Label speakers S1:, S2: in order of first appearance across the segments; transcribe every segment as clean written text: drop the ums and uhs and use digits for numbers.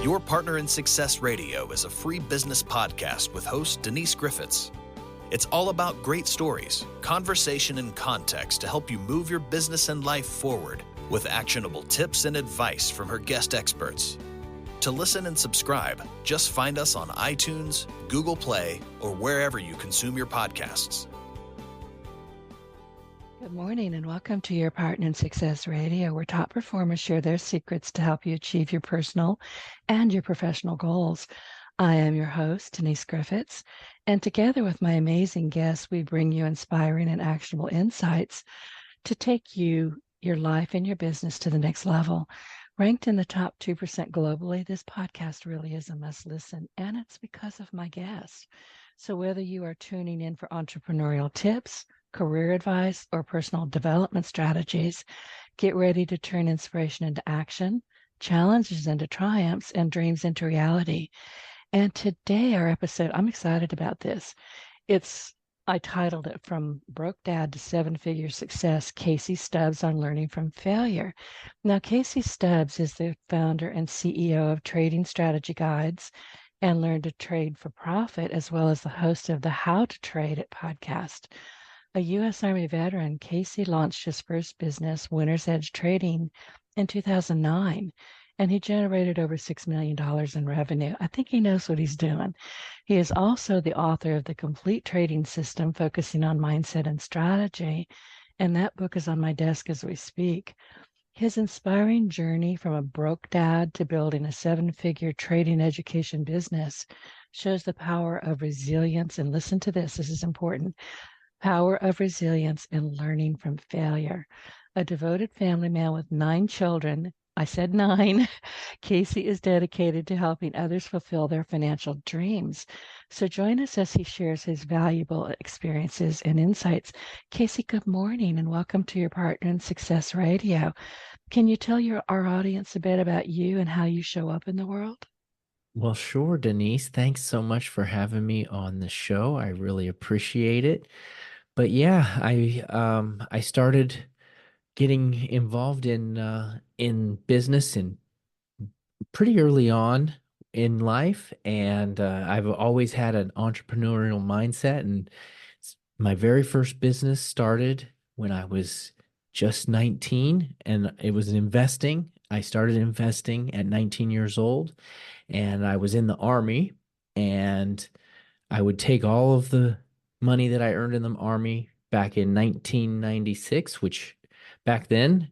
S1: Your Partner in Success Radio is a free business podcast with host Denise Griffitts. It's all about great stories, conversation, and context to help you move your business and life forward with actionable tips and advice from her guest experts. To listen and subscribe, just find us on iTunes, Google Play, or wherever you consume your podcasts.
S2: Good morning and welcome to Your Partner in Success Radio, where top performers share their secrets to help you achieve your personal and your professional goals. I am your host, Denise Griffitts, and together with my amazing guests, we bring you inspiring and actionable insights to take you, your life, and your business to the next level. Ranked in the top 2% globally, this podcast really is a must listen, and it's because of my guests. So whether you are tuning in for entrepreneurial tips, career advice, or personal development strategies, get ready to turn inspiration into action, challenges into triumphs, and dreams into reality. And today, our episode, I'm excited about this. I titled it From Broke Dad to Seven-Figure Success, Casey Stubbs on Learning from Failure. Now, Casey Stubbs is the founder and CEO of Trading Strategy Guides and Learn to Trade for Profit, as well as the host of the How to Trade It podcast. A U.S. Army veteran, Casey launched his first business, Winner's Edge Trading, in 2009, and he generated over $6 million in revenue. I think he knows what he's doing. He is also the author of The Complete Trading System, focusing on mindset and strategy, and that book is on my desk as we speak. His inspiring journey from a broke dad to building a seven-figure trading education business shows the power of resilience, and listen to this is important, power of resilience and learning from failure. A devoted family man with 9 children, I said 9, Casey is dedicated to helping others fulfill their financial dreams. So join us as he shares his valuable experiences and insights. Casey, good morning and welcome to Your Partner in Success Radio. Can you tell our audience a bit about you and how you show up in the world?
S3: Well, sure, Denise. Thanks so much for having me on the show. I really appreciate it. But yeah, I started getting involved in business and pretty early on in life, and I've always had an entrepreneurial mindset. And my very first business started when I was just 19, and it was investing. I started investing at 19 years old, and I was in the Army, and I would take all of the money that I earned in the Army back in 1996, which back then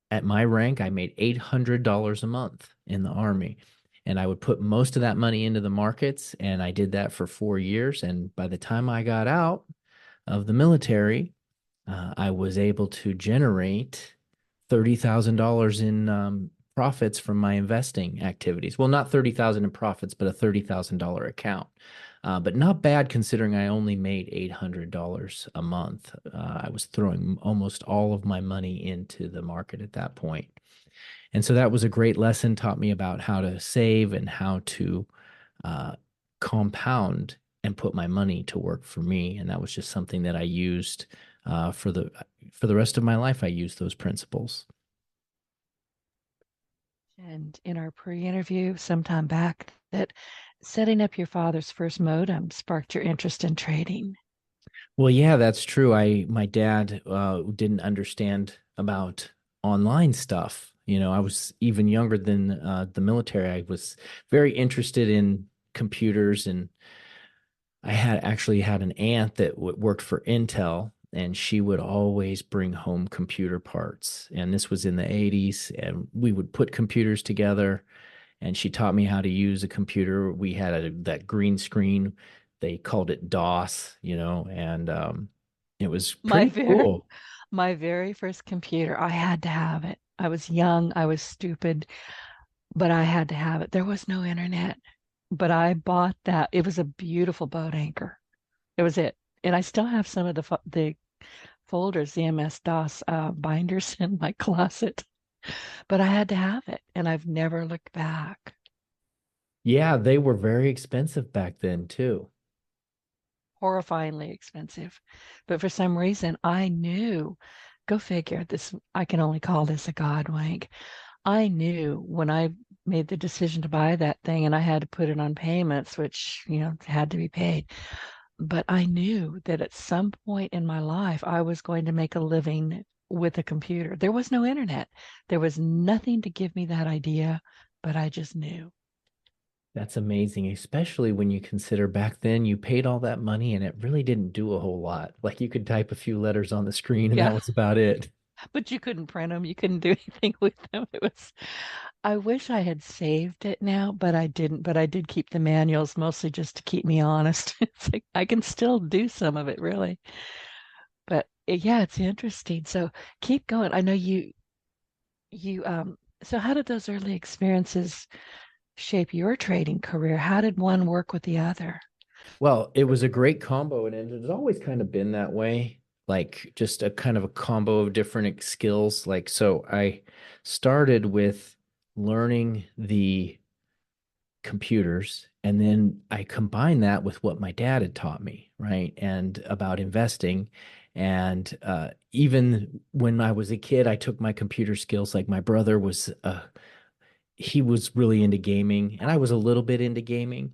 S3: at my rank, I made $800 a month in the Army. And I would put most of that money into the markets, and I did that for 4 years. And by the time I got out of the military, I was able to generate $30,000 in profits from my investing activities. Well, not $30,000 in profits, but a $30,000 account. But not bad considering I only made $800 a month. I was throwing almost all of my money into the market at that point. And so that was a great lesson, taught me about how to save and how to compound and put my money to work for me. And that was just something that I used for the rest of my life. I used those principles.
S2: And in our pre-interview sometime back, that setting up your father's first modem sparked your interest in trading.
S3: Well, yeah, that's true. My dad didn't understand about online stuff. You know, I was even younger than the military. I was very interested in computers, and I actually had an aunt that worked for Intel, and she would always bring home computer parts. And this was in the 80s, and we would put computers together, and she taught me how to use a computer. We had that green screen. They called it DOS, and it was pretty cool.
S2: My very first computer, I had to have it. I was young, I was stupid, but I had to have it. There was no internet, but I bought that. It was a beautiful boat anchor. It was it. And I still have some of the folders, the MS-DOS binders in my closet, but I had to have it, and I've never looked back.
S3: Yeah, they were very expensive back then too.
S2: Horrifyingly expensive. But for some reason, I knew, go figure, this, I can only call this a God wink. I knew when I made the decision to buy that thing, and I had to put it on payments, which, had to be paid. But I knew that at some point in my life, I was going to make a living with a computer. There was no internet. There was nothing to give me that idea, but I just knew.
S3: That's amazing, especially when you consider back then you paid all that money and it really didn't do a whole lot. Like you could type a few letters on the screen and that
S2: Yeah,
S3: was about it.
S2: but you couldn't print them. You couldn't do anything with them. I wish I had saved it now, but I didn't. But I did keep the manuals mostly just to keep me honest. It's like I can still do some of it, really. But yeah, it's interesting. So keep going. I know so how did those early experiences shape your trading career? How did one work with the other?
S3: Well, it was a great combo and it has always kind of been that way. Like just a kind of a combo of different skills. Like, so I started with learning the computers and then I combined that with what my dad had taught me, right? And about investing. And even when I was a kid, I took my computer skills. Like my brother was he was really into gaming and I was a little bit into gaming,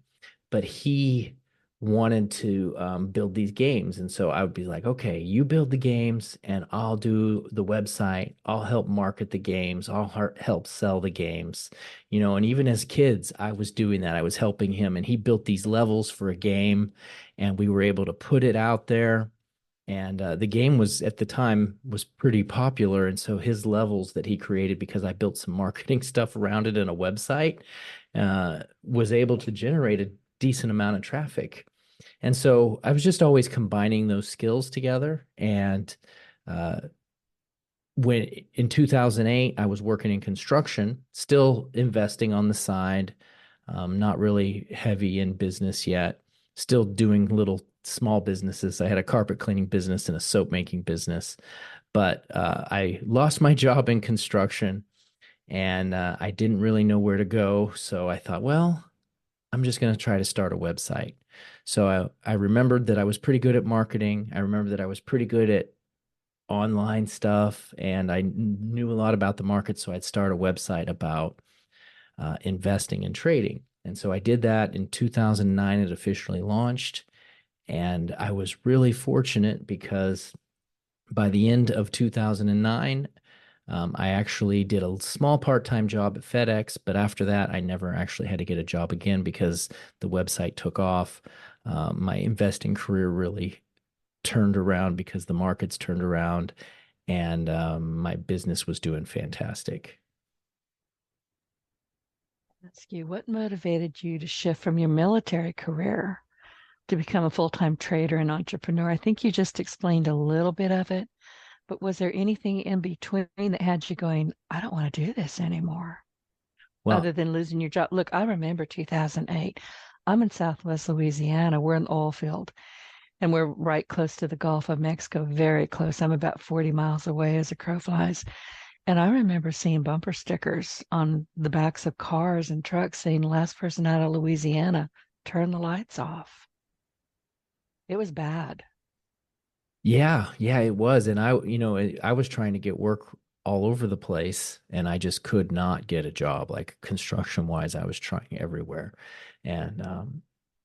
S3: but he wanted to build these games. And so I would be like, okay, you build the games and I'll do the website. I'll help market the games. I'll help sell the games, and even as kids, I was doing that. I was helping him and he built these levels for a game and we were able to put it out there and the game was at the time was pretty popular and so his levels that he created because I built some marketing stuff around it in a website was able to generate a decent amount of traffic and so I was just always combining those skills together and uh, when in 2008 I was working in construction, still investing on the side, not really heavy in business yet, still doing little small businesses. I had a carpet cleaning business and a soap making business, but I lost my job in construction and I didn't really know where to go. So I thought, well, I'm just going to try to start a website. So I remembered that I was pretty good at marketing. I remember that I was pretty good at online stuff and I knew a lot about the market. So I'd start a website about investing and trading. And so I did that in 2009. It officially launched. And I was really fortunate because by the end of 2009, I actually did a small part time job at FedEx. But after that, I never actually had to get a job again because the website took off. My investing career really turned around because the markets turned around and my business was doing fantastic.
S2: Ask you, what motivated you to shift from your military career to become a full-time trader and entrepreneur? I think you just explained a little bit of it, but was there anything in between that had you going, I don't want to do this anymore,
S3: Well,
S2: other than losing your job? Look, I remember 2008. I'm in Southwest Louisiana. We're in the oil field and we're right close to the Gulf of Mexico, very close. I'm about 40 miles away as a crow flies. And I remember seeing bumper stickers on the backs of cars and trucks saying, last person out of Louisiana, turn the lights off. It was bad.
S3: yeah, it was. And I was trying to get work all over the place and I just could not get a job. Like construction wise, I was trying everywhere. And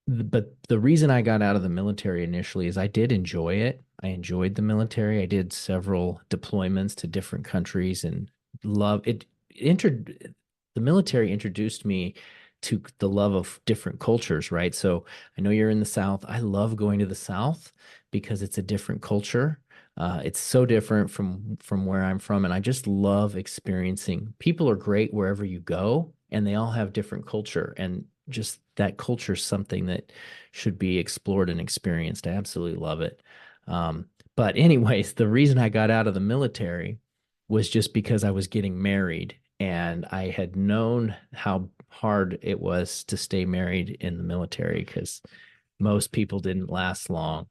S3: but the reason I got out of the military initially is I did enjoy it. I enjoyed the military. I did several deployments to different countries and love it. The military introduced me to the love of different cultures, right? So I know you're in the South. I love going to the South because it's a different culture. It's so different from where I'm from, and I just love experiencing. People are great wherever you go, and they all have different culture, and just that culture is something that should be explored and experienced. I absolutely love it. But anyways, the reason I got out of the military was just because I was getting married, and I had known how hard it was to stay married in the military because most people didn't last long.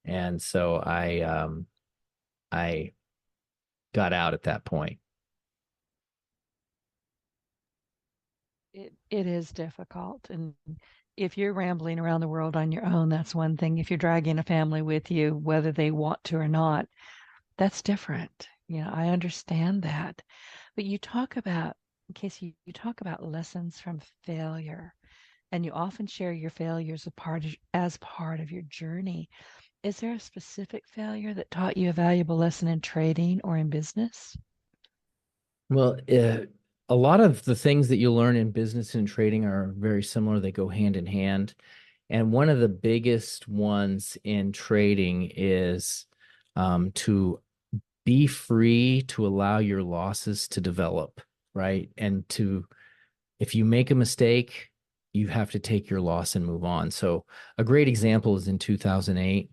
S3: And so I got out at that point.
S2: It is difficult. And if you're rambling around the world on your own, that's one thing. If you're dragging a family with you, whether they want to or not, that's different. I understand that. But you talk about in case you talk about lessons from failure, and you often share your failures as part of your journey. Is there a specific failure that taught you a valuable lesson in trading or in business?
S3: Well, a lot of the things that you learn in business and trading are very similar. They go hand in hand. And one of the biggest ones in trading is to be free to allow your losses to develop, right? And if you make a mistake, you have to take your loss and move on. So a great example is in 2008.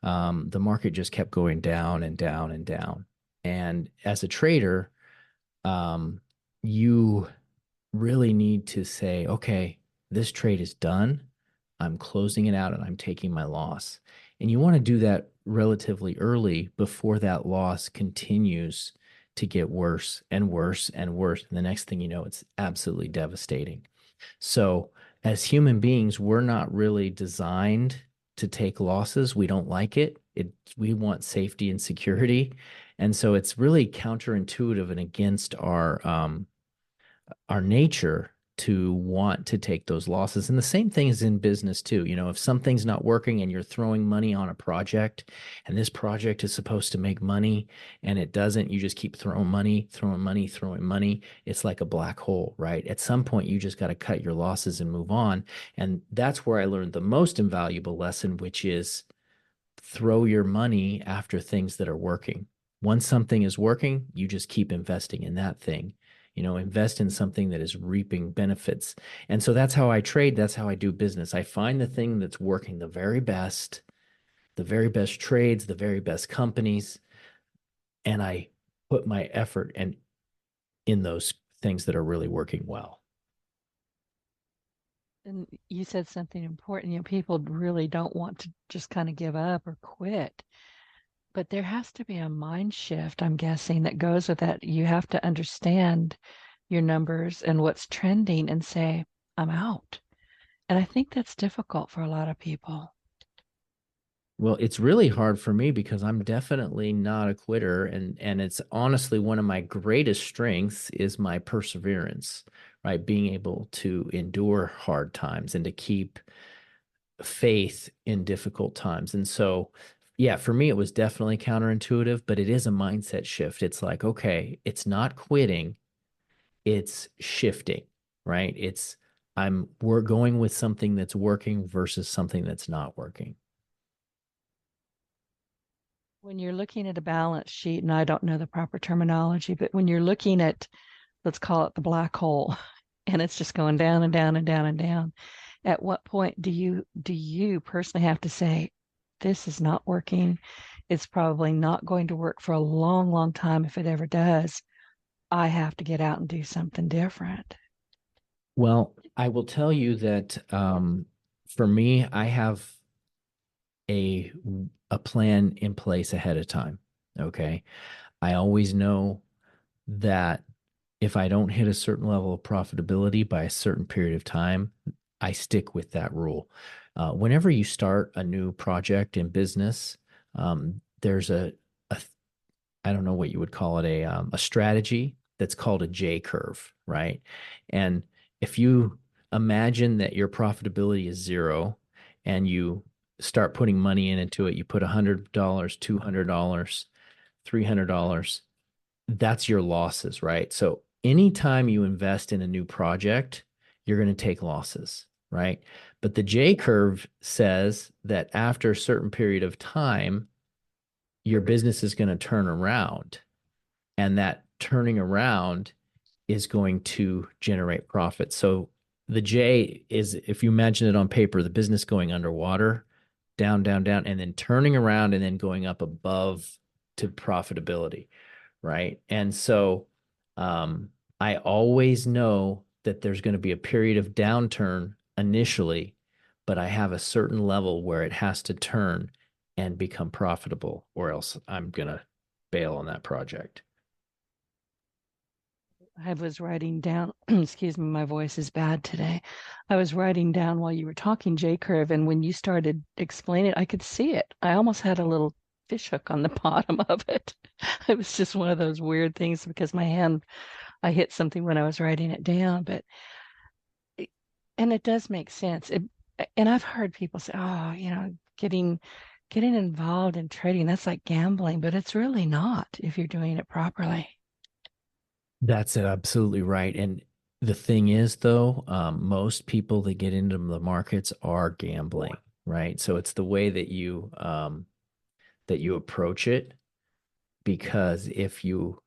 S3: The market just kept going down and down and down. And as a trader, you really need to say, okay, this trade is done. I'm closing it out and I'm taking my loss. And you want to do that relatively early before that loss continues to get worse and worse and worse. And the next thing you know, it's absolutely devastating. So, as human beings, we're not really designed to take losses. We don't like it. We want safety and security. And so it's really counterintuitive and against our nature to want to take those losses. And the same thing is in business too. You know, if something's not working and you're throwing money on a project and this project is supposed to make money and it doesn't, you just keep throwing money, throwing money, throwing money. It's like a black hole, right? At some point, you just got to cut your losses and move on. And that's where I learned the most invaluable lesson, which is throw your money after things that are working. Once something is working, you just keep investing in that thing. You know, invest in something that is reaping benefits. And so that's how I trade. That's how I do business. I find the thing that's working the very best trades, the very best companies, and I put my effort and in those things that are really working well.
S2: And you said something important. People really don't want to just kind of give up or quit. But there has to be a mind shift, I'm guessing, that goes with that. You have to understand your numbers and what's trending and say, I'm out. And I think that's difficult for a lot of people.
S3: Well, it's really hard for me because I'm definitely not a quitter, and it's honestly one of my greatest strengths is my perseverance, right? Being able to endure hard times and to keep faith in difficult times. And so, yeah, for me, it was definitely counterintuitive, but it is a mindset shift. It's like, okay, it's not quitting, it's shifting, right? We're going with something that's working versus something that's not working.
S2: When you're looking at a balance sheet, and I don't know the proper terminology, but when you're looking at, let's call it the black hole, and it's just going down and down and down and down, at what point do you personally have to say, this is not working? It's probably not going to work for a long, long time if it ever does. I have to get out and do something different.
S3: Well, I will tell you that for me, I have a a plan in place ahead of time. Okay. I always know that if I don't hit a certain level of profitability by a certain period of time, I stick with that rule. Whenever you start a new project in business, there's a I don't know what you would call it, a strategy that's called a J curve, right? And if you imagine that your profitability is zero and you start putting money into it, you put $100, $200, $300, that's your losses, right? So anytime you invest in a new project, you're going to take losses, right? But the J curve says that after a certain period of time, your business is going to turn around, and that turning around is going to generate profit. So the J is, if you imagine it on paper, the business going underwater, down, down, down, and then turning around and then going up above to profitability, right? And so I always know that there's going to be a period of downturn initially, but I have a certain level where it has to turn and become profitable, or else I'm going to bail on that project.
S2: I was writing down, excuse me, my voice is bad today. I was writing down while you were talking J curve, and when you started explaining it, I could see it. I almost had a little fish hook on the bottom of it. It was just one of those weird things because my hand I hit something when I was writing it down, but and it does make sense. And I've heard people say, "Oh, getting involved in trading, that's like gambling," but it's really not if you're doing it properly.
S3: That's absolutely right. And the thing is, though, most people that get into the markets are gambling, right? So it's the way that you approach it. Because if you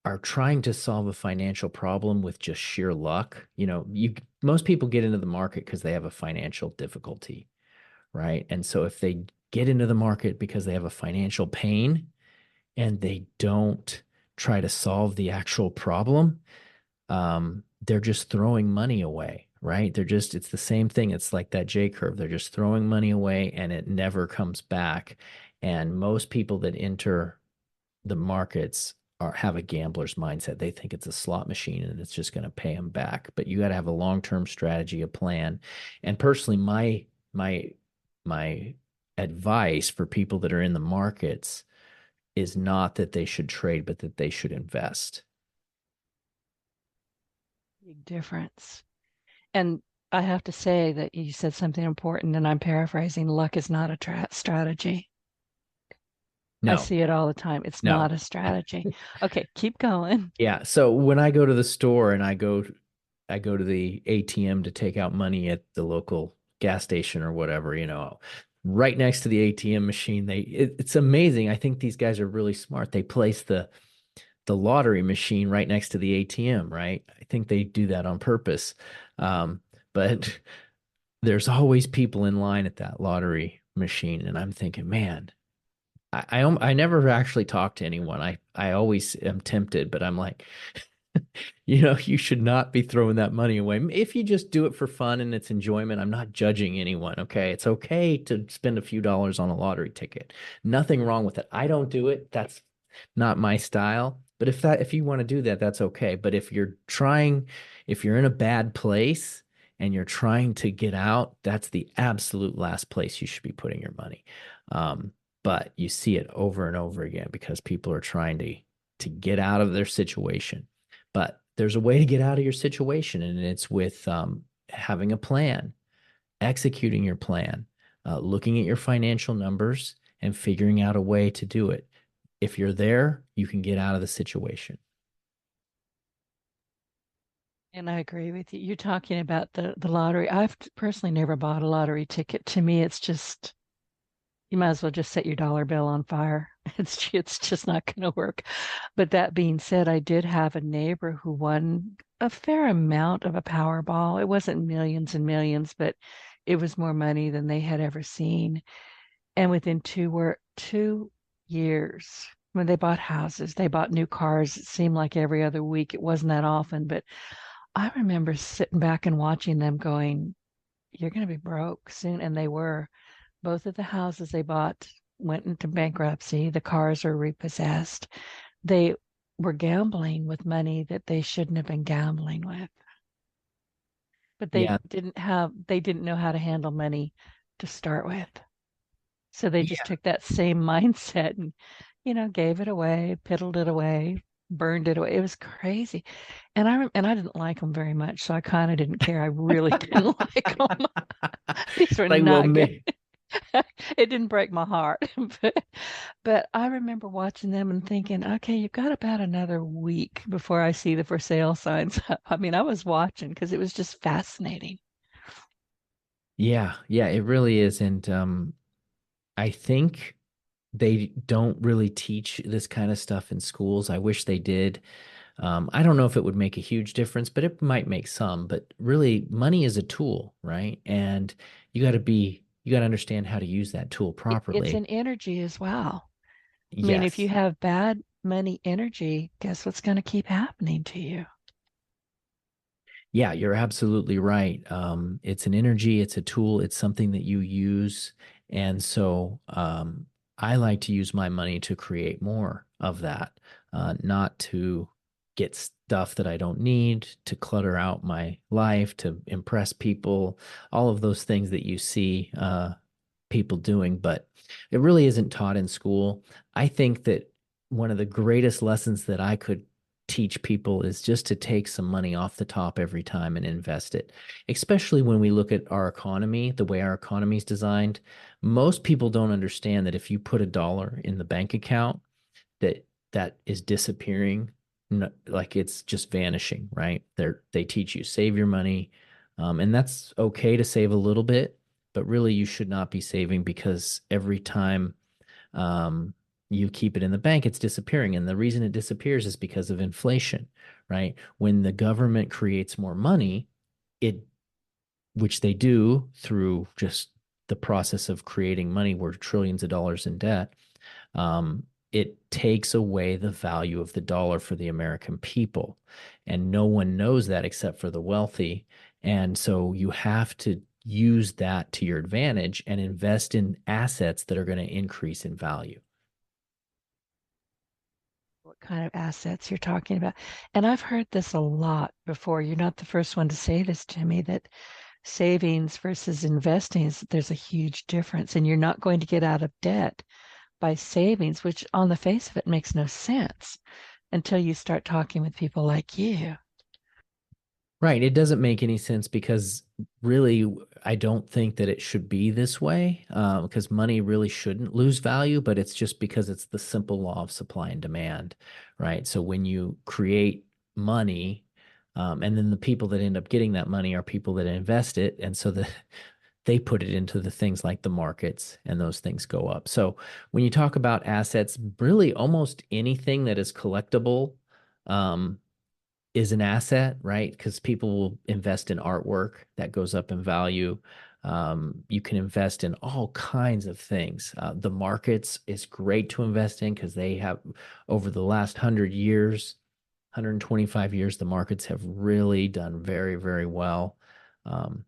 S3: are trying to solve a financial problem with just sheer luck, you most people get into the market because they have a financial difficulty, right? And so if they get into the market because they have a financial pain and they don't try to solve the actual problem, they're just throwing money away, right? It's the same thing. It's like that J curve. They're just throwing money away and it never comes back. And most people that enter the markets have a gambler's mindset. They think it's a slot machine and it's just going to pay them back. But you got to have a long-term strategy, a plan. And personally, my advice for people that are in the markets is not that they should trade, but that they should invest.
S2: Big difference. And I have to say that you said something important, and I'm paraphrasing. Luck is not a strategy. I
S3: No,
S2: see it all the time. It's
S3: no.
S2: not a strategy. Okay, keep going.
S3: Yeah. So when I go to the store and I go to the ATM to take out money at the local gas station or whatever, right next to the ATM machine, it's amazing. I think these guys are really smart. They place the lottery machine right next to the ATM, right? I think they do that on purpose. But there's always people in line at that lottery machine, and I'm thinking, man, I never actually talk to anyone. I always am tempted, but I'm like, you should not be throwing that money away. If you just do it for fun and it's enjoyment, I'm not judging anyone. Okay. It's okay to spend a few dollars on a lottery ticket. Nothing wrong with it. I don't do it. That's not my style. But if you want to do that, that's okay. But if you're in a bad place and you're trying to get out, that's the absolute last place you should be putting your money. But you see it over and over again because people are trying to get out of their situation. But there's a way to get out of your situation, and it's with having a plan, executing your plan, looking at your financial numbers, and figuring out a way to do it. If you're there, you can get out of the situation.
S2: And I agree with you. You're talking about the lottery. I've personally never bought a lottery ticket. To me, it's just you might as well just set your dollar bill on fire. It's just not going to work. But that being said, I did have a neighbor who won a fair amount of a Powerball. It wasn't millions and millions, but it was more money than they had ever seen. And within 2 years, when they bought houses, they bought new cars. It seemed like every other week. It wasn't that often, but I remember sitting back and watching them going, "You're going to be broke soon." And they were. Both of the houses they bought went into bankruptcy. The cars were repossessed. They were gambling with money that they shouldn't have been gambling with. But
S3: Yeah,
S2: they didn't know how to handle money to start with. So they just
S3: yeah,
S2: took that same mindset and, gave it away, piddled it away, burned it away. It was crazy. And I didn't like them very much, so I kind of didn't care. I really didn't like them. These were
S3: like well,
S2: not good. It didn't break my heart, but I remember watching them and thinking, okay, you've got about another week before I see the for sale signs up. I mean, I was watching because it was just fascinating.
S3: yeah, it really is, and I think they don't really teach this kind of stuff in schools. I wish they did. I don't know if it would make a huge difference, but it might make some. But really, money is a tool, right? And you got to understand how to use that tool
S2: It's
S3: properly.
S2: an energy as well. I mean, if you
S3: Yes.
S2: have bad money energy, guess what's going to keep happening to you?
S3: Yeah, you're absolutely right. It's an energy, it's a tool, it's something that you use. And so I like to use my money to create more of that, not to get stuff that I don't need, to clutter out my life, to impress people, all of those things that you see people doing, but it really isn't taught in school. I think that one of the greatest lessons that I could teach people is just to take some money off the top every time and invest it. Especially when we look at our economy, the way our economy is designed. Most people don't understand that if you put $1 in the bank account, that that is disappearing, like it's just vanishing, right? They teach you save your money, and that's okay to save a little bit, but really you should not be saving because every time um, you keep it in the bank, it's disappearing. And the reason it disappears is because of inflation, right? When the government creates more money, it, which they do through just the process of creating money, we're trillions of dollars in debt. It takes away the value of the dollar for the American people. And no one knows that except for the wealthy. And so you have to use that to your advantage and invest in assets that are going to increase in value.
S2: What kind of assets you're talking about? And I've heard this a lot before. You're not the first one to say this to me, that savings versus investing, there's a huge difference, and you're not going to get out of debt by savings, which on the face of it makes no sense until you start talking with people like you.
S3: Right. It doesn't make any sense because really, I don't think that it should be this way because money really shouldn't lose value, but it's just because it's the simple law of supply and demand, right? So when you create money, and then the people that end up getting that money are people that invest it, and so they put it into the things like the markets, and those things go up. So when you talk about assets, really almost anything that is collectible, um, is an asset, right? Because people will invest in artwork that goes up in value. You can invest in all kinds of things. The markets is great to invest in because they have, over the last 100 years, 125 years, the markets have really done very, very well. Um,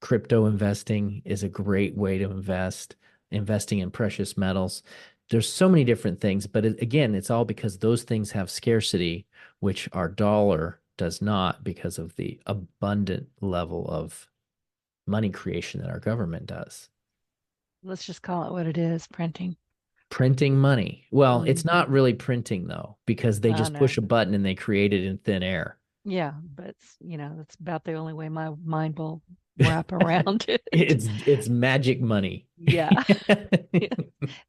S3: Crypto investing is a great way to invest, investing in precious metals. There's so many different things, but again, it's all because those things have scarcity, which our dollar does not because of the abundant level of money creation that our government does.
S2: Let's just call it what it is, printing.
S3: Printing money. Well, it's
S2: Mm-hmm.
S3: not really printing though, because they
S2: I
S3: just
S2: know.
S3: push a button and they create it in thin air.
S2: Yeah, but that's about the only way my mind will wrap around it.
S3: It's magic money.
S2: Yeah. Yeah.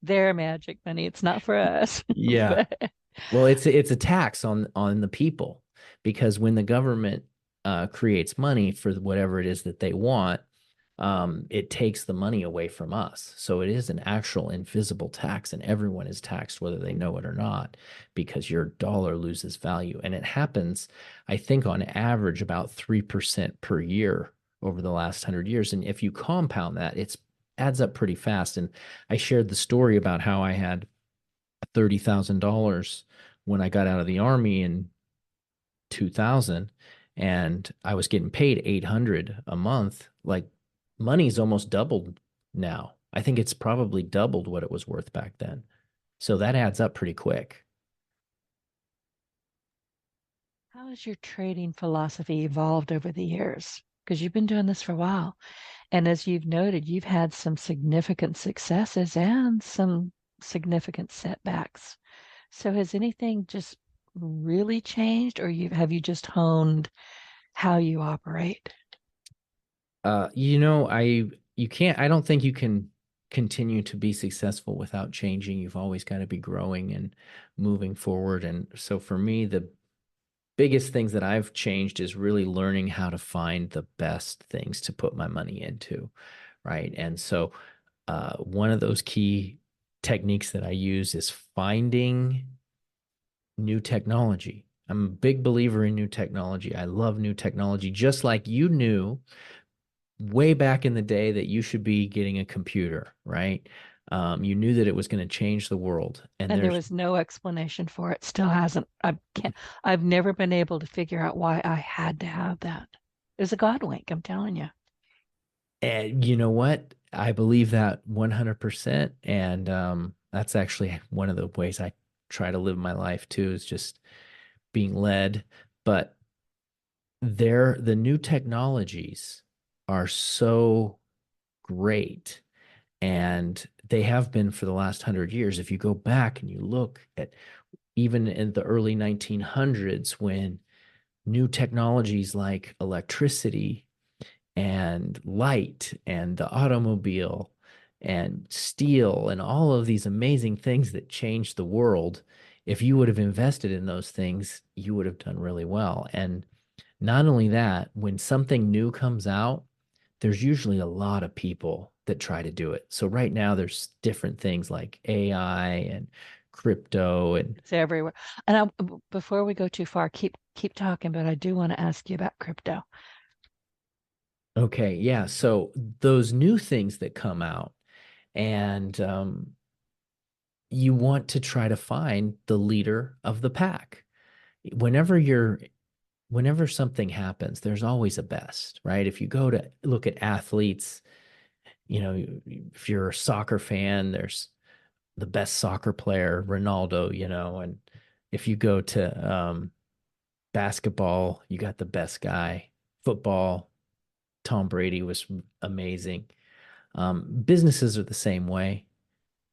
S2: Their magic money. It's not for us.
S3: Yeah.
S2: But
S3: Well, it's a tax on the people because when the government creates money for whatever it is that they want, it takes the money away from us. So it is an actual invisible tax, and everyone is taxed whether they know it or not because your dollar loses value. And it happens, I think, on average about 3% per year over the last 100 years. And if you compound that, it's adds up pretty fast. And I shared the story about how I had $30,000 when I got out of the army in 2000 and I was getting paid 800 a month. Like money's almost doubled now. I think it's probably doubled what it was worth back then. So that adds up pretty quick.
S2: how has your trading philosophy evolved over the years? Because you've been doing this for a while. And as you've noted, you've had some significant successes and some significant setbacks. So has anything just really changed, or have you just honed how you operate?
S3: You can't, I don't think you can continue to be successful without changing. You've always got to be growing and moving forward. And so for me, the biggest things that I've changed is really learning how to find the best things to put my money into, right? And so one of those key techniques that I use is finding new technology. I'm a big believer in new technology. I love new technology, just like you knew way back in the day that you should be getting a computer, right? You knew that it was going to change the world. And
S2: And there
S3: there's
S2: was no explanation for it. Still hasn't. I've never been able to figure out why I had to have that. It was a God wink, I'm telling you.
S3: And you know what? I believe that 100%. And that's actually one of the ways I try to live my life too, is just being led. But the new technologies are so great. And they have been for the last 100 years. If you go back and you look at even in the early 1900s when new technologies like electricity and light and the automobile and steel and all of these amazing things that changed the world, if you would have invested in those things, you would have done really well. And not only that, when something new comes out, there's usually a lot of people that try to do it. So right now there's different things like AI and crypto and
S2: It's everywhere. And before we go too far, keep talking, but I do want to ask you about crypto.
S3: okay, yeah. So those new things that come out and you want to try to find the leader of the pack. Whenever you're whenever something happens, there's always a best, right? If you go to look at athletes, if you're a soccer fan, there's the best soccer player, Ronaldo, and if you go to basketball, you got the best guy. Football, Tom Brady was amazing. Businesses are the same way.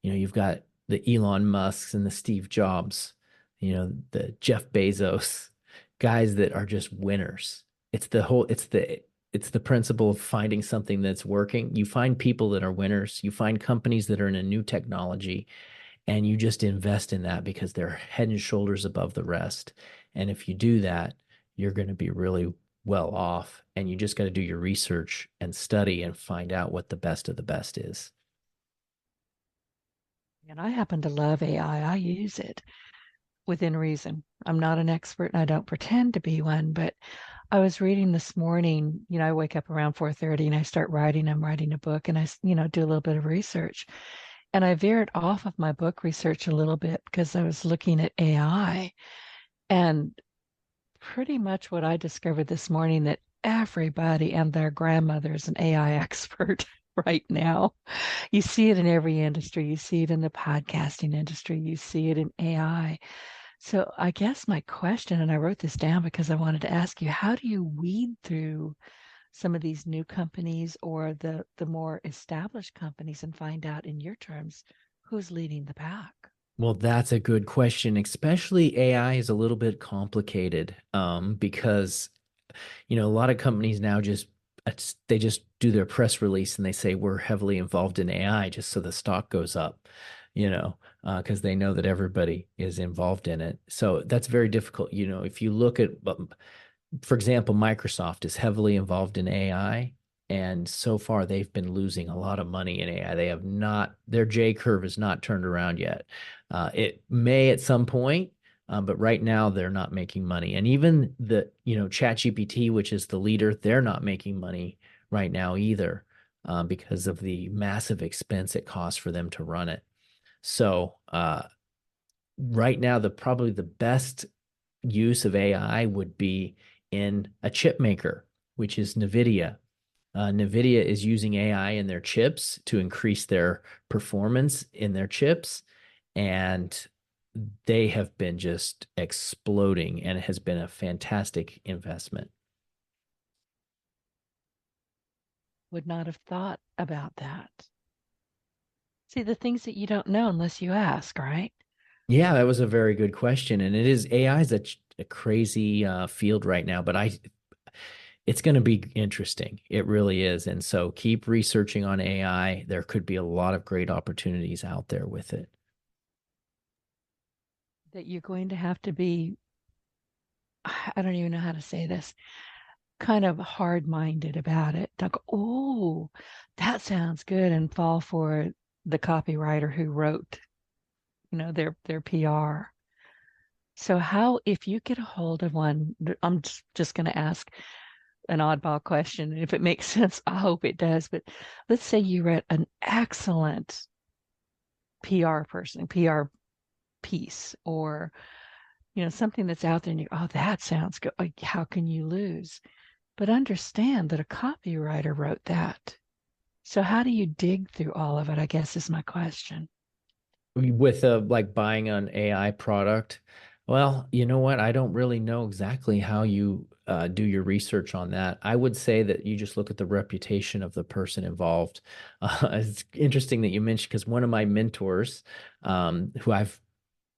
S3: You've got the Elon Musks and the Steve Jobs, the Jeff Bezos, guys that are just winners. It's the principle of finding something that's working. You find people that are winners, you find companies that are in a new technology, and you just invest in that because they're head and shoulders above the rest. And if you do that, you're going to be really well off. And you just got to do your research and study and find out what the best of the best is.
S2: And I happen to love AI. I use it within reason. I'm not an expert and I don't pretend to be one, but I was reading this morning, I wake up around 4:30 and I start writing. I'm writing a book and I, do a little bit of research. And I veered off of my book research a little bit because I was looking at AI. And pretty much what I discovered this morning that everybody and their grandmother is an AI expert right now. You see it in every industry. You see it in the podcasting industry. You see it in AI. So I guess my question, and I wrote this down because I wanted to ask you, how do you weed through some of these new companies or the more established companies and find out in your terms who's leading the pack?
S3: Well, that's a good question. Especially AI is a little bit complicated because a lot of companies now they just do their press release and they say we're heavily involved in AI just so the stock goes up, because they know that everybody is involved in it. So that's very difficult. If you look at for example, Microsoft is heavily involved in AI, and so far they've been losing a lot of money in AI. They have not, their J curve is not turned around yet. It may at some point, but right now they're not making money. And even ChatGPT, which is the leader, they're not making money right now either, because of the massive expense it costs for them to run it. So right now, probably the best use of AI would be in a chip maker, which is NVIDIA. NVIDIA is using AI in their chips to increase their performance in their chips, and they have been just exploding, and it has been a fantastic investment.
S2: Would not have thought about that. See, the things that you don't know unless you ask, right?
S3: Yeah, that was a very good question, and it is AI is a crazy field right now, but it's going to be interesting. It really is. And so keep researching on AI. There could be a lot of great opportunities out there with it.
S2: That you're going to have to be, I don't even know how to say this, kind of hard minded about it. Like, oh, that sounds good, and fall for the copywriter who wrote, their PR. So how, if you get a hold of one, I'm just going to ask an oddball question. And if it makes sense, I hope it does. But let's say you read an excellent PR person, PR piece, or something that's out there, and oh, that sounds good. Like, how can you lose? But understand that a copywriter wrote that. So how do you dig through all of it? I guess is my question.
S3: With like buying an AI product, well, you know what? I don't really know exactly how you do your research on that. I would say that you just look at the reputation of the person involved. It's interesting that you mentioned because one of my mentors, who I've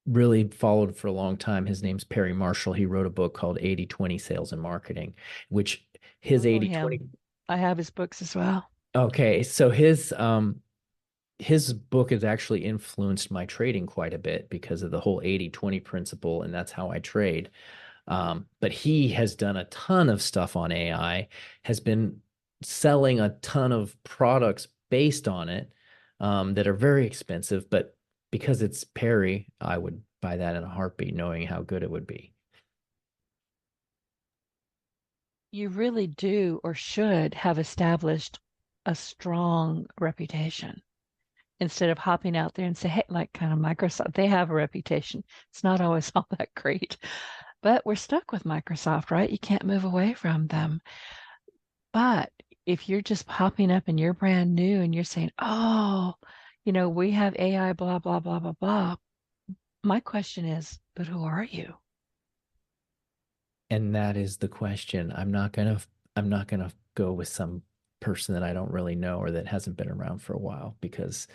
S3: really followed for a long time. His name's Perry Marshall. He wrote a book called 80/20 Sales and Marketing, which
S2: I
S3: his
S2: know
S3: 80/20.
S2: him. I have his books as well.
S3: Okay, so his book has actually influenced my trading quite a bit because of the whole 80/20 principle, and that's how I trade. But he has done a ton of stuff on AI, has been selling a ton of products based on it, that are very expensive. But because it's Perry, I would buy that in a heartbeat, knowing how good it would be.
S2: You really do or should have established a strong reputation instead of hopping out there and say, hey, like kind of Microsoft, they have a reputation. It's not always all that great, but we're stuck with Microsoft, right? You can't move away from them. But if you're just popping up and you're brand new and you're saying, oh, we have AI, blah, blah, blah, blah, blah. My question is, but who are you?
S3: And that is the question. I'm not gonna go with some person that I don't really know or that hasn't been around for a while, because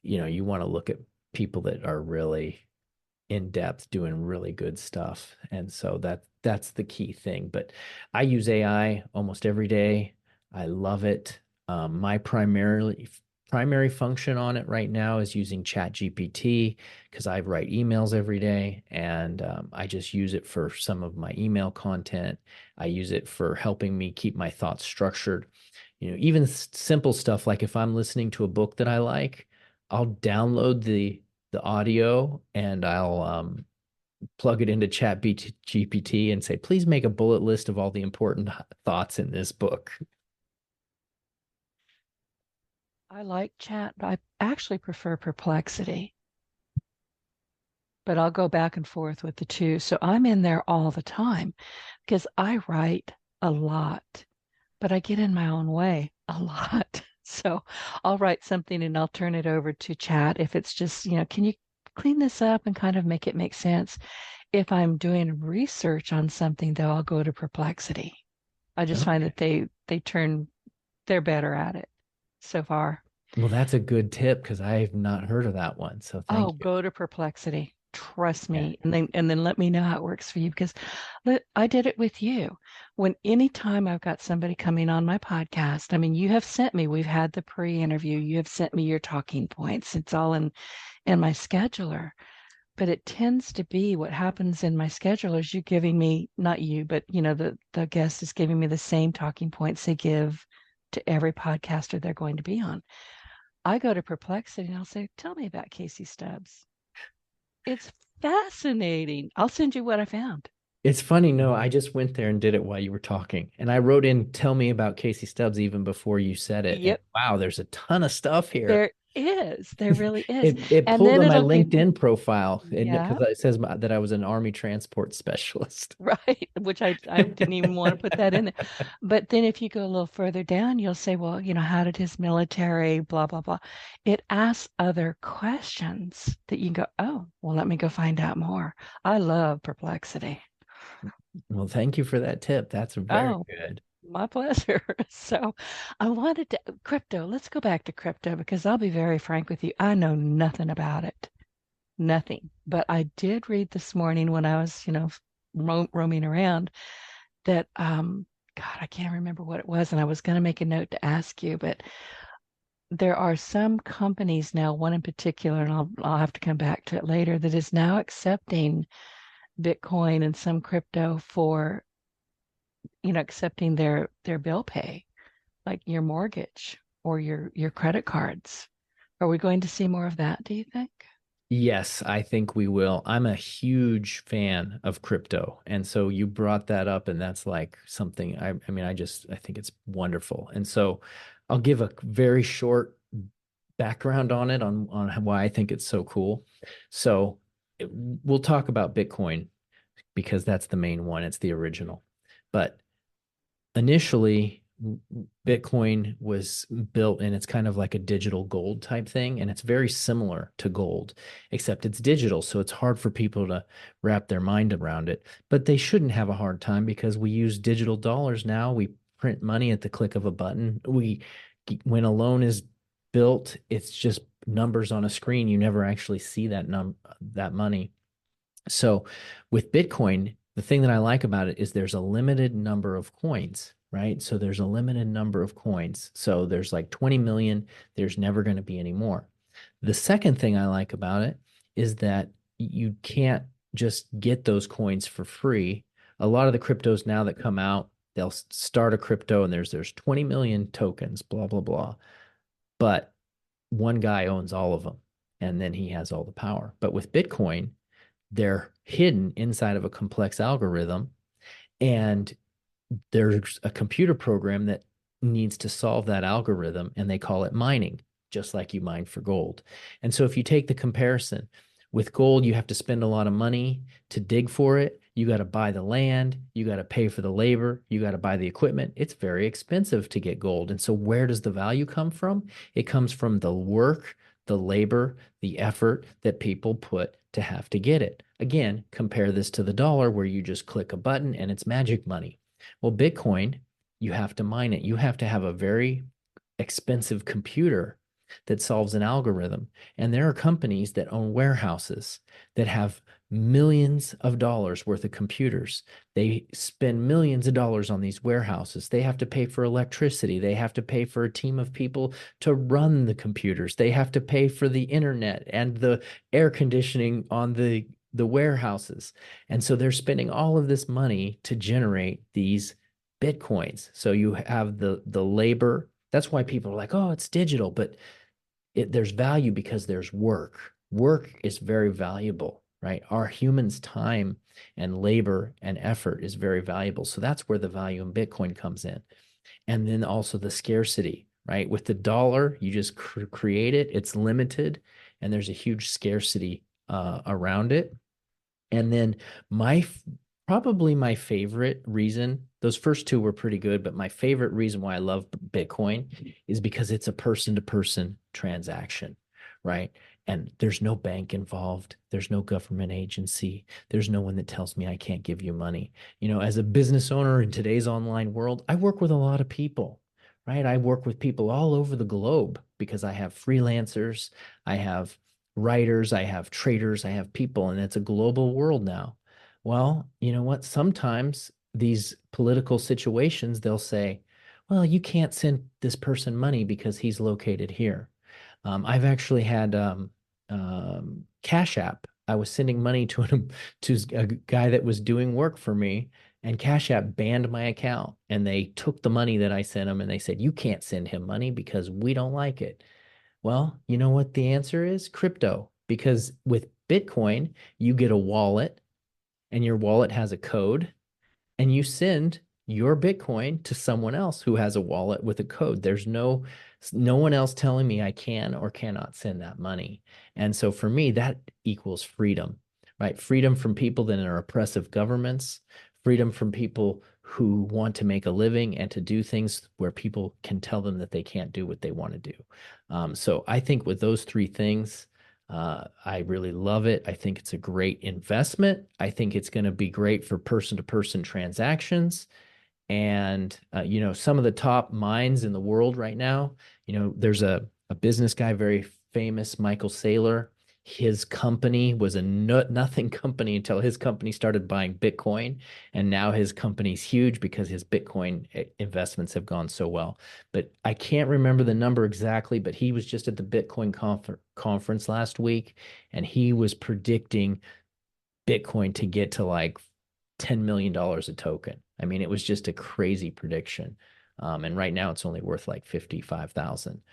S3: you want to look at people that are really in depth doing really good stuff. And so that's the key thing. But I use AI almost every day. I love it. My primary function on it right now is using Chat GPT, because I write emails every day, and I just use it for some of my email content. I use it for helping me keep my thoughts structured. Even simple stuff like if I'm listening to a book that I like, I'll download the audio, and I'll plug it into Chat GPT and say, please make a bullet list of all the important thoughts in this book.
S2: I like chat, but I actually prefer perplexity, but I'll go back and forth with the two. So I'm in there all the time because I write a lot, but I get in my own way a lot. So I'll write something and I'll turn it over to chat if it's just, can you clean this up and kind of make it make sense? If I'm doing research on something, though, I'll go to perplexity. I just find
S3: Okay.
S2: that they're better at it so far.
S3: Well, that's a good tip because I have not heard of that one. So
S2: Oh,
S3: thank you.
S2: go to perplexity. Trust
S3: Yeah.
S2: me, and then let me know how it works for you because I did it with you. When anytime I've got somebody coming on my podcast, I mean, you have sent me. We've had the pre-interview. You have sent me your talking points. It's all in my scheduler. But it tends to be what happens in my scheduler is you giving me, not you, but the guest is giving me the same talking points they give to every podcaster they're going to be on. I go to perplexity and I'll say, tell me about Casey Stubbs. It's fascinating. I'll send you what I found.
S3: It's funny. No, I just went there and did it while you were talking. And I wrote in, tell me about Casey Stubbs even before you said it. And
S2: Yep,
S3: wow, there's a ton of stuff here.
S2: there is. There really is.
S3: It
S2: And
S3: pulled
S2: then
S3: on my
S2: it'll give,
S3: LinkedIn profile
S2: yeah,
S3: because it says that I was an Army transport specialist.
S2: right, which I didn't even want to put that in there. But then if you go a little further down, you'll say, well, how did his military, blah, blah, blah. It asks other questions that you can go, oh, well, let me go find out more. I love perplexity.
S3: Well, thank you for that tip. That's very
S2: Oh,
S3: good.
S2: my pleasure. So I wanted to crypto. Let's go back to crypto because I'll be very frank with you. I know nothing about it. Nothing. But I did read this morning when I was, roaming around that God, I can't remember what it was, and I was going to make a note to ask you, but there are some companies now, one in particular, and I'll have to come back to it later, that is now accepting Bitcoin and some crypto for, accepting their bill pay, like your mortgage or your credit cards. Are we going to see more of that, do you think?
S3: Yes, I think we will. I'm a huge fan of crypto. And so you brought that up, and that's like something I mean, I think it's wonderful. And so I'll give a very short background on it on why I think it's so cool. So we'll talk about Bitcoin because that's the main one. It's the original. But initially, Bitcoin was built and it's kind of like a digital gold type thing. And it's very similar to gold, except it's digital. So it's hard for people to wrap their mind around it. But they shouldn't have a hard time because we use digital dollars now. We print money at the click of a button. When a loan is built, it's just numbers on a screen. You never actually see that money. So with Bitcoin, the thing that I like about it is there's a limited number of coins, right? So there's a limited number of coins. So there's like 20 million. There's never going to be any more. The second thing I like about it is that you can't just get those coins for free. A lot of the cryptos now that come out, they'll start a crypto and there's 20 million tokens, blah, blah, blah. But one guy owns all of them and then he has all the power. But with Bitcoin, they're hidden inside of a complex algorithm, and there's a computer program that needs to solve that algorithm, and they call it mining, just like you mine for gold. And so if you take the comparison with gold, you have to spend a lot of money to dig for it. You got to buy the land, you got to pay for the labor, you got to buy the equipment. It's very expensive to get gold. And so where does the value come from? It comes from the work, the labor, the effort that people put to have to get it. Again, compare this to the dollar where you just click a button and it's magic money. Well, Bitcoin, you have to mine it. You have to have a very expensive computer that solves an algorithm. And there are companies that own warehouses that have millions of dollars worth of computers. They spend millions of dollars on these warehouses. They have to pay for electricity. They have to pay for a team of people to run the computers. They have to pay for the internet and the air conditioning on the warehouses. And so they're spending all of this money to generate these Bitcoins. So you have the labor. That's why people are like, oh, it's digital, but there's value because there's work. Work is very valuable, right? Our humans' time and labor and effort is very valuable. So that's where the value in Bitcoin comes in. And then also the scarcity, right? With the dollar, you just create it, it's limited, and there's a huge scarcity around it. And then my probably my favorite reason, those first two were pretty good, but my favorite reason why I love Bitcoin is because it's a person to person transaction, right? And there's no bank involved. There's no government agency. There's no one that tells me I can't give you money. You know, as a business owner in today's online world, I work with a lot of people, right? I work with people all over the globe because I have freelancers, I have writers, I have traders, I have people, and it's a global world now. Well, you know what? Sometimes these political situations, they'll say, well, you can't send this person money because he's located here. I've actually had Cash App. I was sending money to to a guy that was doing work for me, and Cash App banned my account. And they took the money that I sent him and they said, you can't send him money because we don't like it. Well, you know what the answer is? Crypto. Because with Bitcoin, you get a wallet and your wallet has a code and you send your Bitcoin to someone else who has a wallet with a code. There's no one else telling me I can or cannot send that money. And so for me, that equals freedom, right? Freedom from people that are oppressive governments, freedom from people who want to make a living and to do things where people can tell them that they can't do what they want to do. So I think with those three things, I really love it. I think it's a great investment. I think it's going to be great for person to person transactions. And, you know, some of the top minds in the world right now, you know, there's a business guy, very famous, Michael Saylor. His company was a nothing company until his company started buying Bitcoin. And now his company's huge because his Bitcoin investments have gone so well. But I can't remember the number exactly, but he was just at the Bitcoin conference last week and he was predicting Bitcoin to get to like $10 million a token. I mean, it was just a crazy prediction. And right now it's only worth like 55,000,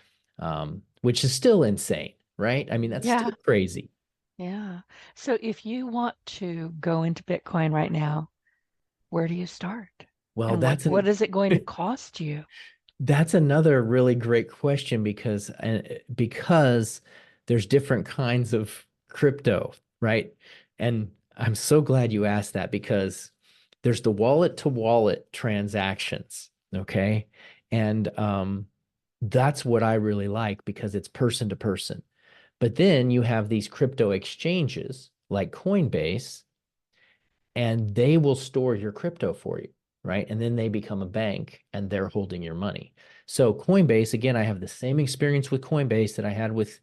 S3: which is still insane, right? I mean, that's
S2: Yeah.
S3: still crazy.
S2: Yeah. So if you want to go into Bitcoin right now, where do you start?
S3: Well,
S2: And what is it going to cost you?
S3: that's another really great question because there's different kinds of crypto, right? And I'm so glad you asked that because there's the wallet to wallet transactions, okay? And that's what I really like because it's person to person. But then you have these crypto exchanges like Coinbase and they will store your crypto for you, right? And then they become a bank and they're holding your money. So Coinbase, again, I have the same experience with Coinbase that I had with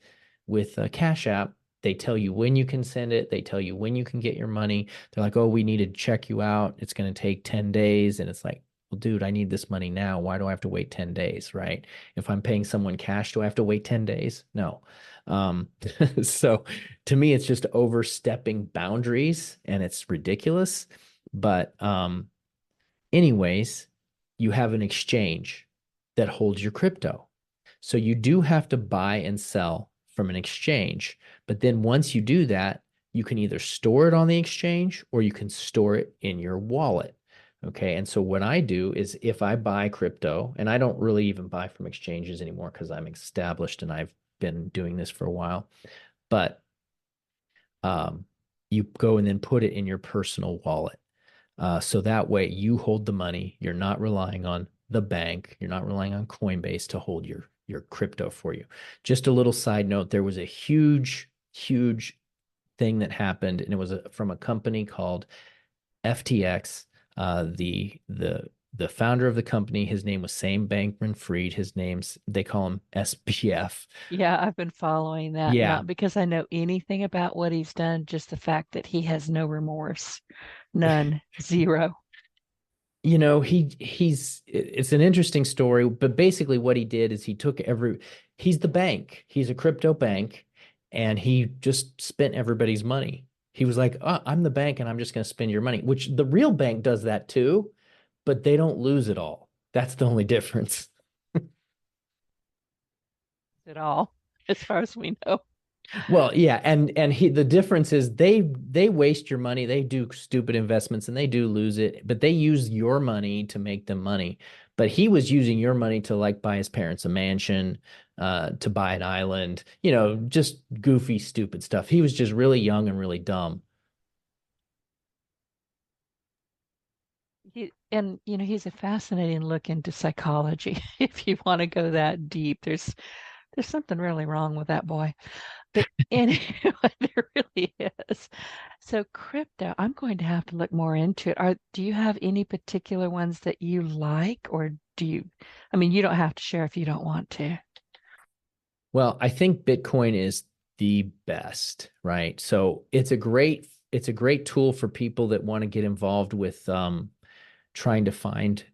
S3: Cash App. They tell you when you can send it. They tell you when you can get your money. They're like, oh, we need to check you out. It's going to take 10 days. And it's like, well, dude, I need this money now. Why do I have to wait 10 days, right? If I'm paying someone cash, do I have to wait 10 days? No. Um, so to me, it's just overstepping boundaries and it's ridiculous. But anyways, you have an exchange that holds your crypto. So you do have to buy and sell from an exchange. But then once you do that, you can either store it on the exchange or you can store it in your wallet. Okay. And so what I do is if I buy crypto, and I don't really even buy from exchanges anymore because I'm established and I've been doing this for a while, but um, you go and then put it in your personal wallet. So that way you hold the money. You're not relying on the bank. You're not relying on Coinbase to hold your crypto for you. Just a little side note, there was a huge thing that happened, and it was from a company called FTX. The founder of the company, his name was Sam Bankman-Fried. They call him SBF.
S2: Yeah, I've been following that,
S3: Yeah,
S2: not because I know anything about what he's done, just the fact that he has no remorse. None. Zero.
S3: it's an interesting story, but basically what he did is he's the bank. He's a crypto bank, and he just spent everybody's money. He was like, oh, I'm the bank and I'm just going to spend your money, which the real bank does that too, but they don't lose it all. That's the only difference.
S2: At all, as far as we know.
S3: Well, yeah, and the difference is they waste your money, they do stupid investments and they do lose it, but they use your money to make them money. But he was using your money to like buy his parents a mansion, to buy an island, just goofy, stupid stuff. He was just really young and really dumb.
S2: He's a fascinating look into psychology. If you want to go that deep, there's something really wrong with that boy. But anyway, there really is. So crypto, I'm going to have to look more into it. Do you have any particular ones that you like, or I mean, you don't have to share if you don't want to.
S3: Well, I think Bitcoin is the best, right? So it's a great tool for people that want to get involved with trying to find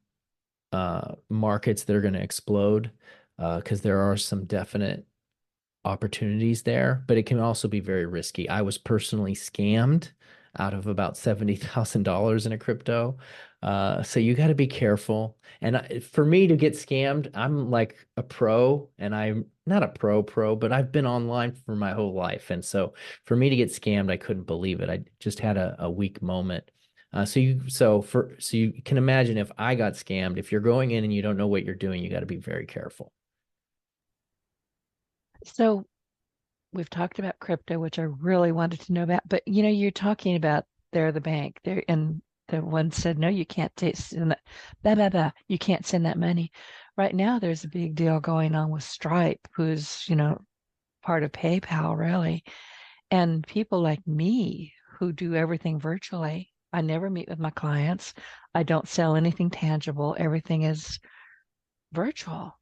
S3: markets that are going to explode, because there are some definite opportunities there, but it can also be very risky. I was personally scammed out of about $70,000 in a crypto. So you got to be careful. And for me to get scammed, I'm like a pro, and I'm not a pro, but I've been online for my whole life. And so for me to get scammed, I couldn't believe it. I just had a weak moment. So you can imagine if I got scammed, if you're going in and you don't know what you're doing, you got to be very careful.
S2: So we've talked about crypto, which I really wanted to know about, but you're talking about they're the bank there, and the one said, no, you can't send that, blah, blah, blah. You can't send that money. Right now, there's a big deal going on with Stripe, who's, part of PayPal, really. And people like me who do everything virtually, I never meet with my clients. I don't sell anything tangible. Everything is virtual.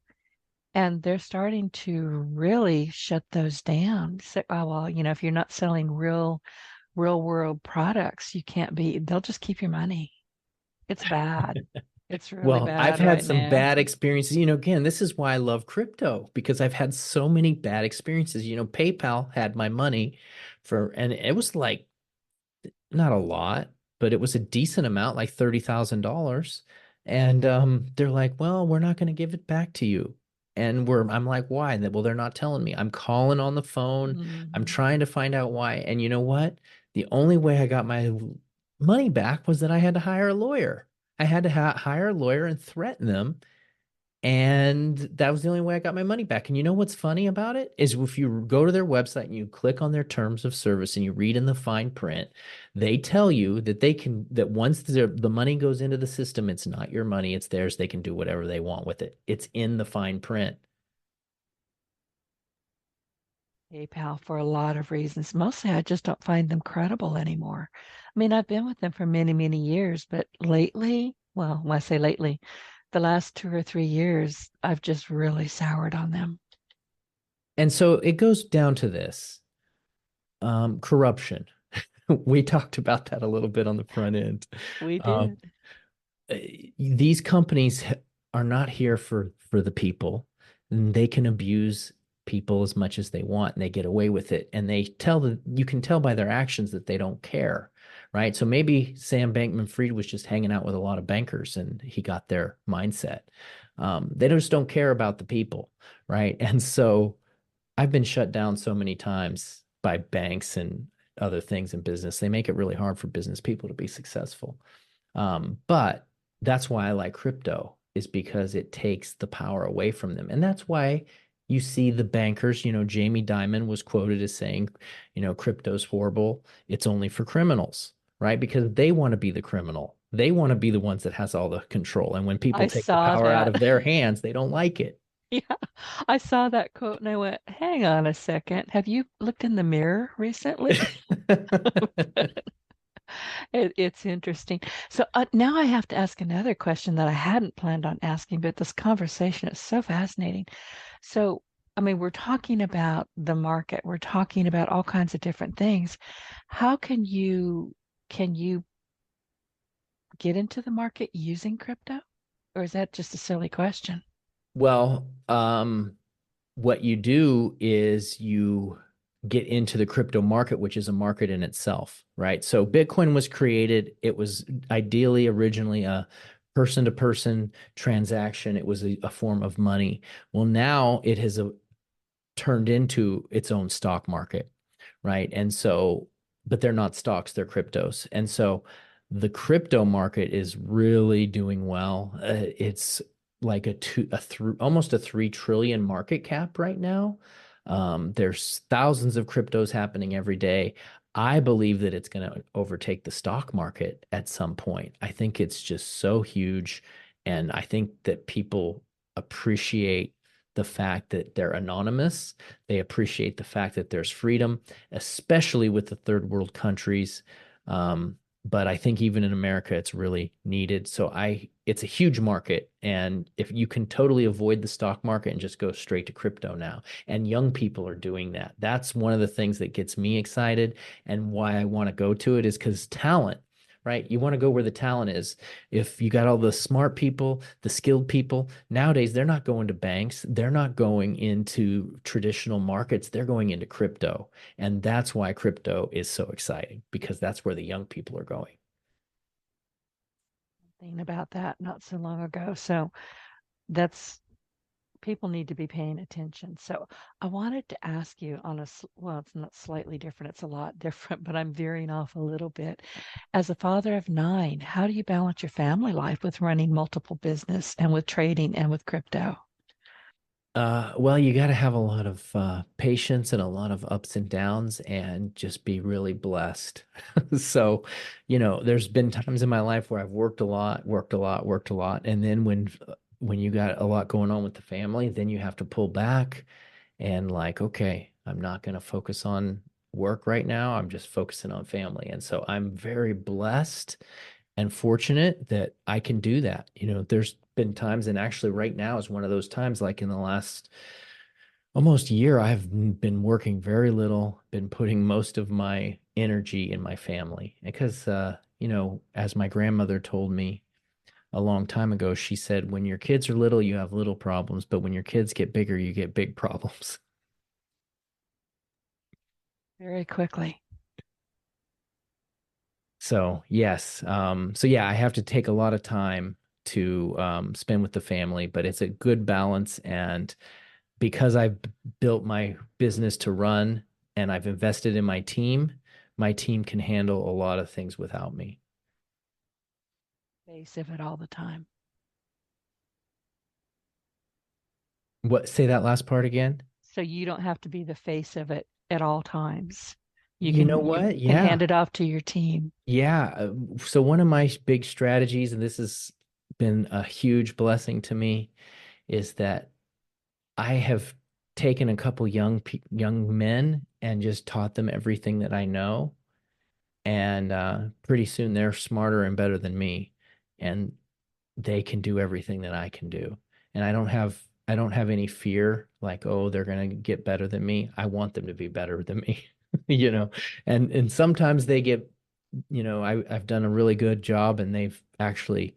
S2: And they're starting to really shut those down. Say, oh, well, if you're not selling real world products, you can't be, they'll just keep your money. It's bad. It's really
S3: Well, I've
S2: bad
S3: had
S2: right
S3: some
S2: now.
S3: bad experiences. Again, this is why I love crypto, because I've had so many bad experiences. PayPal had my money and it was like not a lot, but it was a decent amount, like $30,000. And they're like, well, we're not going to give it back to you. I'm like, why? Well, they're not telling me. I'm calling on the phone. I'm
S2: Mhm.
S3: trying to find out why. And you know what? The only way I got my money back was that I had to hire a lawyer. I had to hire a lawyer and threaten them, and that was the only way I got my money back. And you know what's funny about it is if you go to their website and you click on their terms of service and you read in the fine print, they tell you that once the money goes into the system, it's not your money, it's theirs. They can do whatever they want with it. It's in the fine print.
S2: PayPal for a lot of reasons. Mostly, I just don't find them credible anymore. I mean, I've been with them for many, many years, but lately, well, when I say lately, the last 2 or 3 years, I've just really soured on them.
S3: And so it goes down to this. Corruption. We talked about that a little bit on the front end.
S2: We
S3: Um,
S2: did.
S3: uh, these companies are not here for the people, and they can abuse people as much as they want, and they get away with it. And they tell the you can tell by their actions that they don't care, right? So maybe Sam Bankman-Fried was just hanging out with a lot of bankers, and he got their mindset. They just don't care about the people, right? And so I've been shut down so many times by banks and other things in business. They make it really hard for business people to be successful. But that's why I like crypto, is because it takes the power away from them. And that's why you see the bankers, Jamie Dimon was quoted as saying, crypto's horrible. It's only for criminals, right? Because they want to be the criminal. They want to be the ones that has all the control. And when people
S2: I
S3: take the
S2: saw
S3: power out
S2: that.
S3: of their hands, they don't like it.
S2: Yeah, I saw that quote and I went, hang on a second. Have you looked in the mirror recently? It's interesting. So now I have to ask another question that I hadn't planned on asking, but this conversation is so fascinating. So, I mean, we're talking about the market, we're talking about all kinds of different things. How can you get into the market using crypto? Or is that just a silly question?
S3: Well, what you do is you get into the crypto market, which is a market in itself, right? So Bitcoin was created, it was ideally originally a person to person transaction, it was a form of money. Well, now it has turned into its own stock market, right? And so, but they're not stocks, they're cryptos. And so the crypto market is really doing well. It's like almost a 3 trillion market cap right now. There's thousands of cryptos happening every day. I believe that it's going to overtake the stock market at some point. I think it's just so huge. And I think that people appreciate the fact that they're anonymous. They appreciate the fact that there's freedom, especially with the third world countries. But I think even in America, it's really needed. It's a huge market. And if you can totally avoid the stock market and just go straight to crypto now, and young people are doing that. That's one of the things that gets me excited and why I want to go to it is because talent, right? You want to go where the talent is. If you got all the smart people, the skilled people, nowadays they're not going to banks, they're not going into traditional markets, they're going into crypto. And that's why crypto is so exciting because that's where the young people are going.
S2: Thinking about that not so long ago. So that's people need to be paying attention. So I wanted to ask you on well, it's not slightly different, it's a lot different, but I'm veering off a little bit. As a father of nine, how do you balance your family life with running multiple business and with trading and with crypto?
S3: Well, you got to have a lot of patience and a lot of ups and downs and just be really blessed. So, there's been times in my life where I've worked a lot, worked a lot, worked a lot. And then when you got a lot going on with the family, then you have to pull back and like, okay, I'm not going to focus on work right now. I'm just focusing on family. And so I'm very blessed and fortunate that I can do that. There's been times, and actually right now is one of those times, like in the last almost year, I've been working very little, been putting most of my energy in my family. Because, as my grandmother told me a long time ago, she said, when your kids are little, you have little problems, but when your kids get bigger, you get big problems.
S2: Very quickly.
S3: So yes, so yeah, I have to take a lot of time to spend with the family, but it's a good balance. And because I've built my business to run and I've invested in my team can handle a lot of things without me.
S2: Face of it all the time.
S3: What, say that last part again?
S2: So you don't have to be the face of it at all times. You
S3: You know
S2: can you
S3: what?
S2: can
S3: Yeah.
S2: hand it off to your team.
S3: Yeah. So one of my big strategies, and this has been a huge blessing to me, is that I have taken a couple young men and just taught them everything that I know, and pretty soon they're smarter and better than me, and they can do everything that I can do. And I don't have any fear like, oh, they're gonna get better than me. I want them to be better than me. and sometimes they get, I've done a really good job and they've actually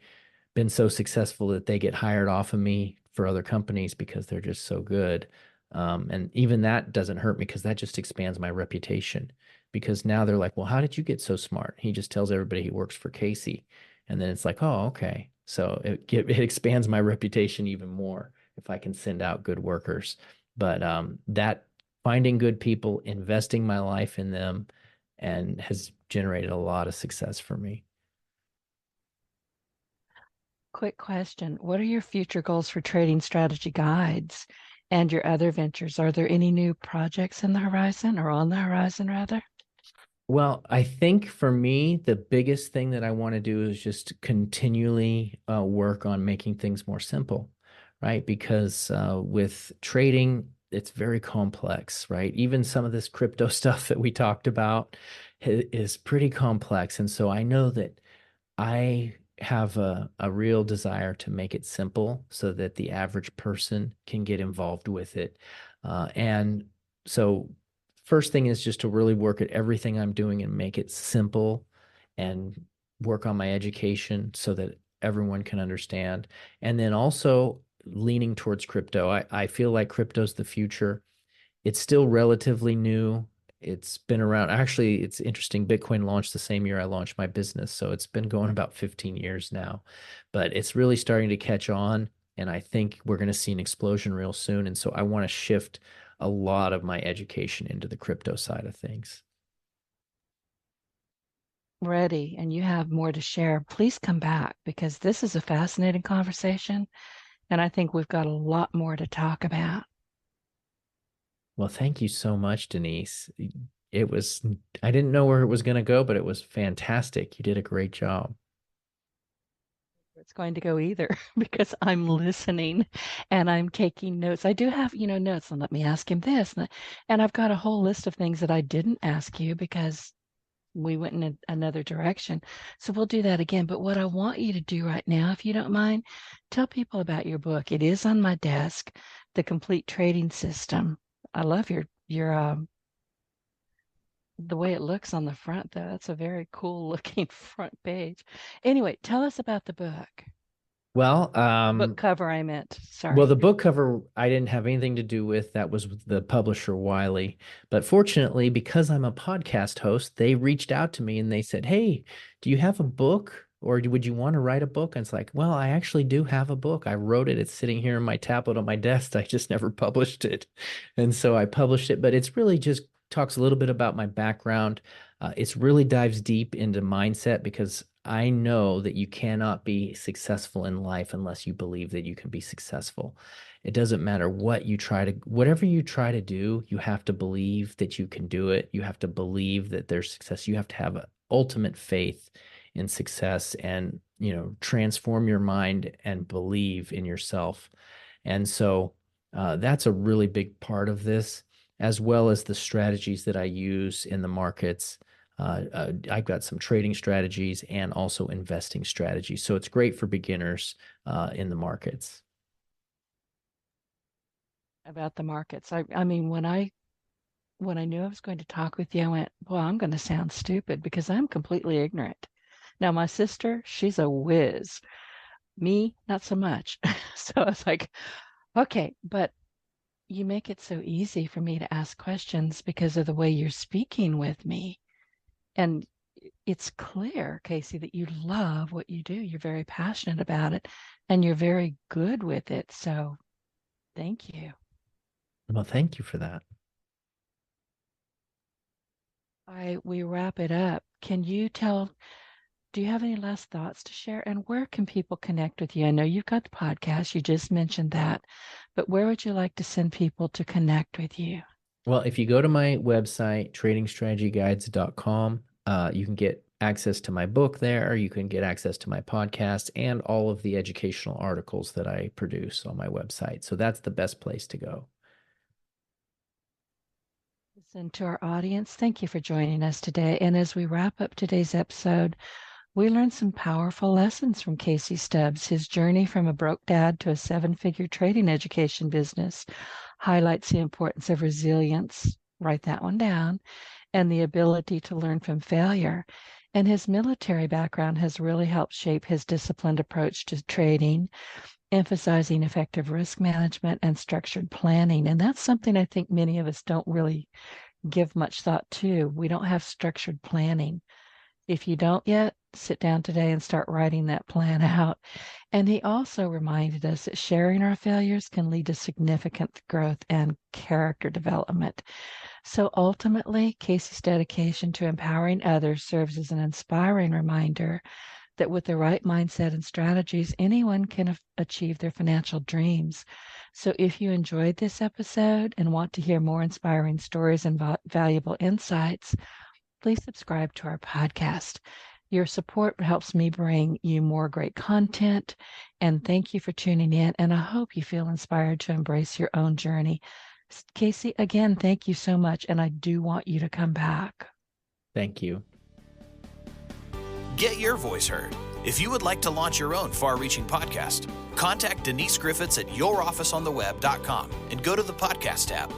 S3: been so successful that they get hired off of me for other companies because they're just so good. And even that doesn't hurt me because that just expands my reputation. Because now they're like, well, how did you get so smart? He just tells everybody he works for Casey. And then it's like, oh, okay. So it expands my reputation even more if I can send out good workers. But that finding good people, investing my life in them, and has generated a lot of success for me.
S2: Quick question. What are your future goals for trading strategy guides and your other ventures? Are there any new projects in the horizon or on the horizon, rather?
S3: Well, I think for me, the biggest thing that I want to do is just continually work on making things more simple, right? Because with trading, it's very complex, right? Even some of this crypto stuff that we talked about is pretty complex. And so I know that I have a real desire to make it simple so that the average person can get involved with it. And so, first thing is just to really work at everything I'm doing and make it simple and work on my education so that everyone can understand. And then also leaning towards crypto. I feel like crypto's the future. It's still relatively new. It's been around. Actually, it's interesting. Bitcoin launched the same year I launched my business. So it's been going about 15 years now, but it's really starting to catch on. And I think we're going to see an explosion real soon. And so I want to shift a lot of my education into the crypto side of things.
S2: Ready, and you have more to share. Please come back because this is a fascinating conversation. And I think we've got a lot more to talk about.
S3: Well, thank you so much, Denise. It was, I didn't know where it was going to go, but it was fantastic. You did a great job.
S2: It's going to go either because I'm listening and I'm taking notes. I do have, notes and let me ask him this. And I've got a whole list of things that I didn't ask you because we went in another direction. So we'll do that again. But what I want you to do right now, if you don't mind, tell people about your book. It is on my desk, The Complete Trading System. I love your the way it looks on the front, though. That's a very cool looking front page. Anyway, tell us about the book.
S3: Well,
S2: Book cover, I meant.
S3: well,
S2: Sorry.
S3: the book cover I didn't have anything to do with. That was with the publisher Wiley. But fortunately, because I'm a podcast host, they reached out to me and they said, "Hey, do you have a book or would you want to write a book?" And it's like, "Well, I actually do have a book. I wrote it. It's sitting here in my tablet on my desk. I just never published it." And so I published it, but it's really just talks a little bit about my background. It's really dives deep into mindset because I know that you cannot be successful in life unless you believe that you can be successful. It doesn't matter whatever you try to do, you have to believe that you can do it. You have to believe that there's success. You have to have ultimate faith in success and, transform your mind and believe in yourself. And so that's a really big part of this, as well as the strategies that I use in the markets. I've got some trading strategies and also investing strategies. So it's great for beginners in the markets.
S2: About the markets. I mean, when I knew I was going to talk with you, I went, well, I'm going to sound stupid because I'm completely ignorant. Now, my sister, she's a whiz. Me, not so much. So I was like, okay, but you make it so easy for me to ask questions because of the way you're speaking with me. And it's clear, Casey, that you love what you do. You're very passionate about it and you're very good with it. So thank you.
S3: Well, thank you for that.
S2: We wrap it up. Do you have any last thoughts to share? And where can people connect with you? I know you've got the podcast, you just mentioned that, but where would you like to send people to connect with you?
S3: Well, if you go to my website, tradingstrategyguides.com, you can get access to my book there. You can get access to my podcast and all of the educational articles that I produce on my website. So that's the best place to go.
S2: Listen to our audience. Thank you for joining us today. And as we wrap up today's episode, we learned some powerful lessons from Casey Stubbs. His journey from a broke dad to a seven-figure trading education business highlights the importance of resilience. Write that one down. and the ability to learn from failure. And his military background has really helped shape his disciplined approach to trading, emphasizing effective risk management and structured planning. And that's something I think many of us don't really give much thought to. We don't have structured planning. If you don't yet, sit down today and start writing that plan out. And he also reminded us that sharing our failures can lead to significant growth and character development. So ultimately, Casey's dedication to empowering others serves as an inspiring reminder that with the right mindset and strategies, anyone can achieve their financial dreams. So if you enjoyed this episode and want to hear more inspiring stories and valuable insights, please subscribe to our podcast. Your support helps me bring you more great content. And thank you for tuning in. And I hope you feel inspired to embrace your own journey. Casey, again, thank you so much. And I do want you to come back.
S3: Thank you.
S1: Get your voice heard. If you would like to launch your own far-reaching podcast, contact Denise Griffitts at yourofficeontheweb.com and go to the podcast tab.